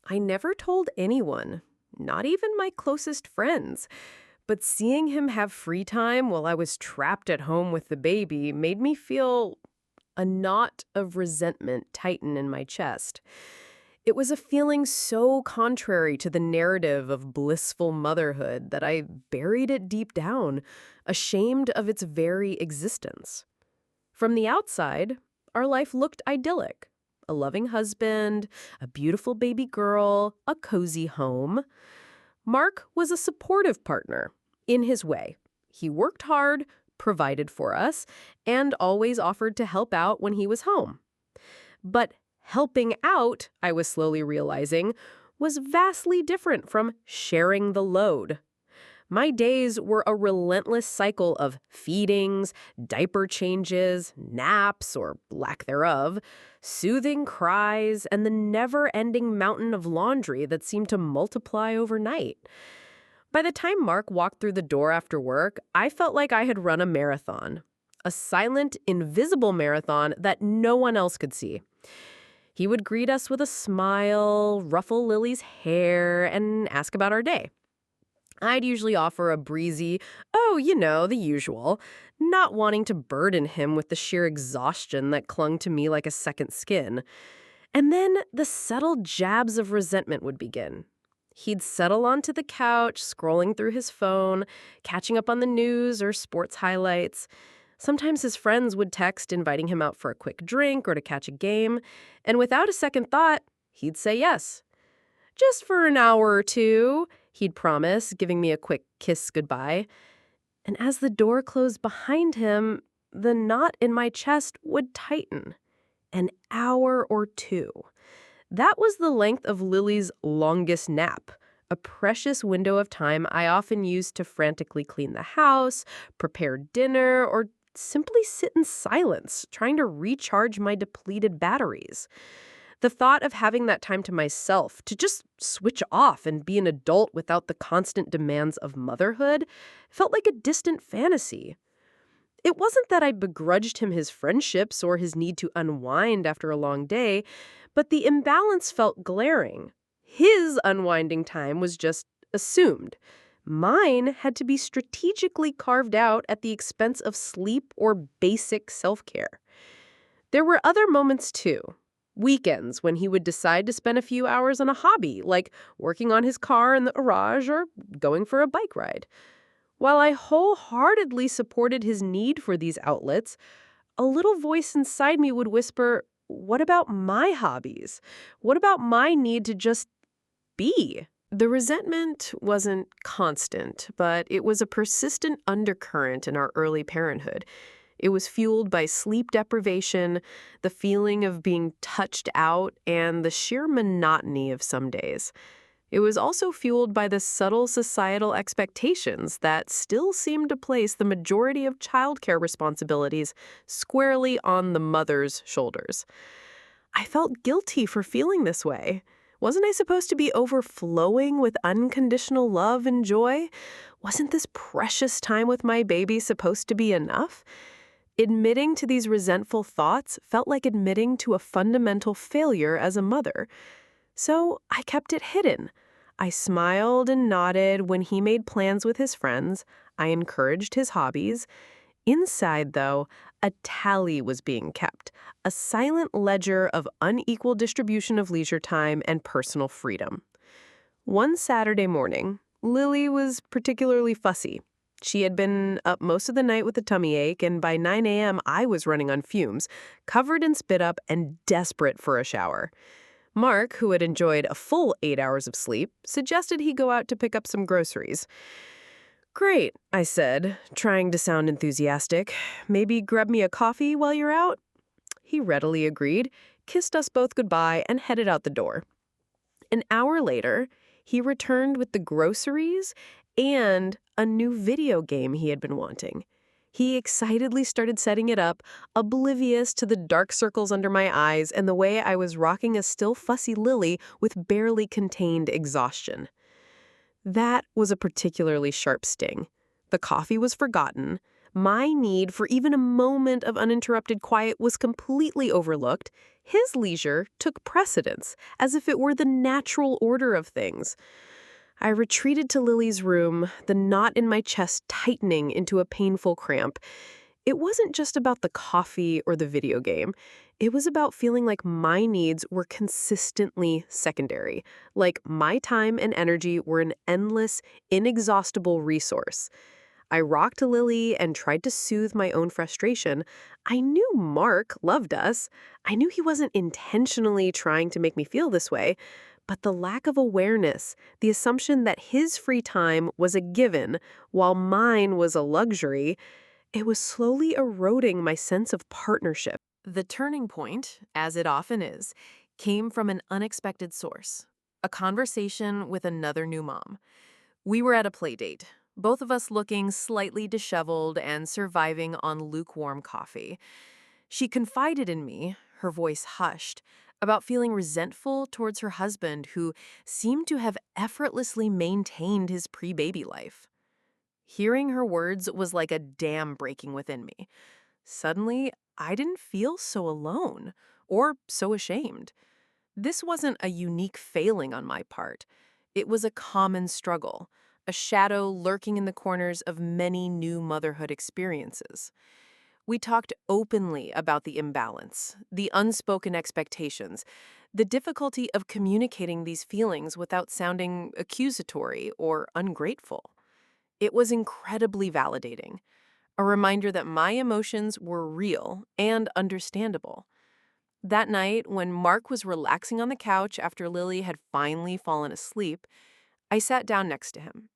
I never told anyone, not even my closest friends. But seeing him have free time while I was trapped at home with the baby made me feel a knot of resentment tighten in my chest. It was a feeling so contrary to the narrative of blissful motherhood that I buried it deep down, ashamed of its very existence. From the outside, our life looked idyllic. A loving husband, a beautiful baby girl, a cozy home. Mark was a supportive partner, in his way. He worked hard, provided for us, and always offered to help out when he was home. But helping out, I was slowly realizing, was vastly different from sharing the load. My days were a relentless cycle of feedings, diaper changes, naps, or lack thereof, soothing cries, and the never-ending mountain of laundry that seemed to multiply overnight. By the time Mark walked through the door after work, I felt like I had run a marathon. A silent, invisible marathon that no one else could see. He would greet us with a smile, ruffle Lily's hair, and ask about our day. I'd usually offer a breezy, oh, the usual, not wanting to burden him with the sheer exhaustion that clung to me like a second skin. And then the subtle jabs of resentment would begin. He'd settle onto the couch, scrolling through his phone, catching up on the news or sports highlights. Sometimes his friends would text inviting him out for a quick drink or to catch a game, and without a second thought, he'd say yes. Just for an hour or two, he'd promise, giving me a quick kiss goodbye. And as the door closed behind him, the knot in my chest would tighten. An hour or two. That was the length of Lily's longest nap, a precious window of time I often used to frantically clean the house, prepare dinner, or simply sit in silence, trying to recharge my depleted batteries. The thought of having that time to myself, to just switch off and be an adult without the constant demands of motherhood, felt like a distant fantasy. It wasn't that I begrudged him his friendships or his need to unwind after a long day, but the imbalance felt glaring. His unwinding time was just assumed. Mine had to be strategically carved out at the expense of sleep or basic self-care. There were other moments too. Weekends when he would decide to spend a few hours on a hobby, like working on his car in the garage or going for a bike ride. While I wholeheartedly supported his need for these outlets, a little voice inside me would whisper, what about my hobbies? What about my need to just be? The resentment wasn't constant, but it was a persistent undercurrent in our early parenthood. It was fueled by sleep deprivation, the feeling of being touched out, and the sheer monotony of some days. It was also fueled by the subtle societal expectations that still seemed to place the majority of childcare responsibilities squarely on the mother's shoulders. I felt guilty for feeling this way. Wasn't I supposed to be overflowing with unconditional love and joy? Wasn't this precious time with my baby supposed to be enough? Admitting to these resentful thoughts felt like admitting to a fundamental failure as a mother. So I kept it hidden. I smiled and nodded when he made plans with his friends. I encouraged his hobbies. Inside, though, a tally was being kept, a silent ledger of unequal distribution of leisure time and personal freedom. One Saturday morning, Lily was particularly fussy. She had been up most of the night with a tummy ache, and by 9 a.m. I was running on fumes, covered in spit up and desperate for a shower. Mark, who had enjoyed a full 8 hours of sleep, suggested he go out to pick up some groceries. Great, I said, trying to sound enthusiastic. Maybe grab me a coffee while you're out? He readily agreed, kissed us both goodbye, and headed out the door. An hour later, he returned with the groceries and a new video game he had been wanting. He excitedly started setting it up, oblivious to the dark circles under my eyes and the way I was rocking a still fussy Lily with barely contained exhaustion. That was a particularly sharp sting. The coffee was forgotten. My need for even a moment of uninterrupted quiet was completely overlooked. his leisure took precedence, as if it were the natural order of things. I retreated to Lily's room, the knot in my chest tightening into a painful cramp. It wasn't just about the coffee or the video game. It was about feeling like my needs were consistently secondary, like my time and energy were an endless, inexhaustible resource. I rocked Lily and tried to soothe my own frustration. I knew Mark loved us. I knew he wasn't intentionally trying to make me feel this way. But the lack of awareness, the assumption that his free time was a given while mine was a luxury, it was slowly eroding my sense of partnership. The turning point, as it often is, came from an unexpected source. A conversation with another new mom. We were at a play date, both of us looking slightly disheveled and surviving on lukewarm coffee. She confided in me, her voice hushed, about feeling resentful towards her husband who seemed to have effortlessly maintained his pre-baby life. Hearing her words was like a dam breaking within me. Suddenly, I didn't feel so alone or so ashamed. This wasn't a unique failing on my part. It was a common struggle, a shadow lurking in the corners of many new motherhood experiences. We talked openly about the imbalance, the unspoken expectations, the difficulty of communicating these feelings without sounding accusatory or ungrateful. It was incredibly validating, a reminder that my emotions were real and understandable. That night, when Mark was relaxing on the couch after Lily had finally fallen asleep, I sat down next to him.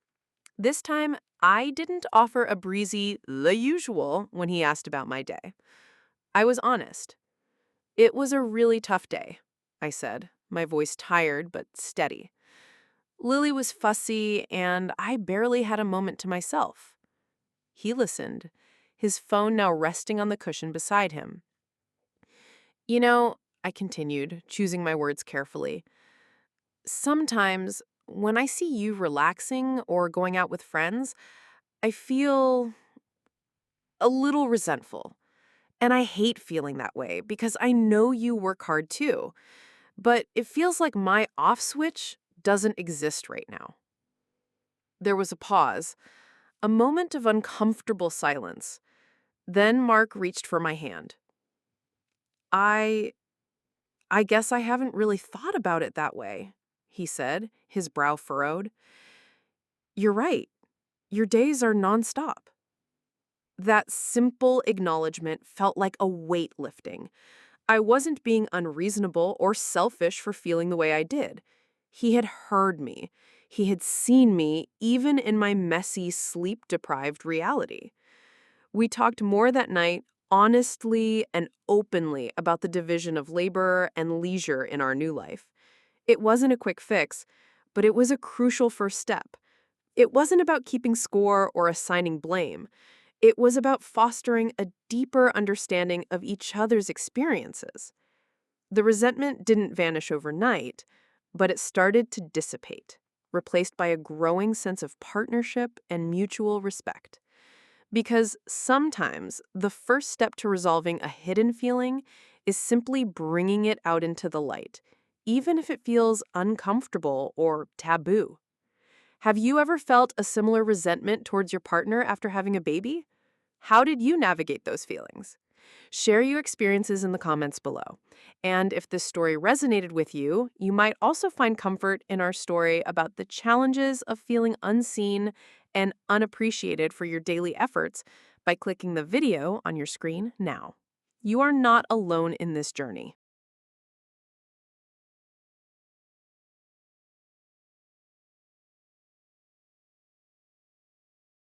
This time, I didn't offer a breezy, the usual when he asked about my day. I was honest. It was a really tough day, I said, my voice tired but steady. Lily was fussy, and I barely had a moment to myself. He listened, his phone now resting on the cushion beside him. You know, I continued, choosing my words carefully, sometimes when I see you relaxing or going out with friends, I feel a little resentful. And I hate feeling that way because I know you work hard too. But it feels like my off switch doesn't exist right now. There was a pause, a moment of uncomfortable silence. Then Mark reached for my hand. I I guess I haven't really thought about it that way, he said, his brow furrowed. You're right. Your days are nonstop. That simple acknowledgement felt like a weight lifting. I wasn't being unreasonable or selfish for feeling the way I did. He had heard me. He had seen me, even in my messy, sleep-deprived reality. We talked more that night, honestly and openly, about the division of labor and leisure in our new life. It wasn't a quick fix, but it was a crucial first step. It wasn't about keeping score or assigning blame. It was about fostering a deeper understanding of each other's experiences. The resentment didn't vanish overnight, but it started to dissipate, replaced by a growing sense of partnership and mutual respect. Because sometimes the first step to resolving a hidden feeling is simply bringing it out into the light, even if it feels uncomfortable or taboo. Have you ever felt a similar resentment towards your partner after having a baby? How did you navigate those feelings? Share your experiences in the comments below. And if this story resonated with you, you might also find comfort in our story about the challenges of feeling unseen and unappreciated for your daily efforts by clicking the video on your screen now. You are not alone in this journey.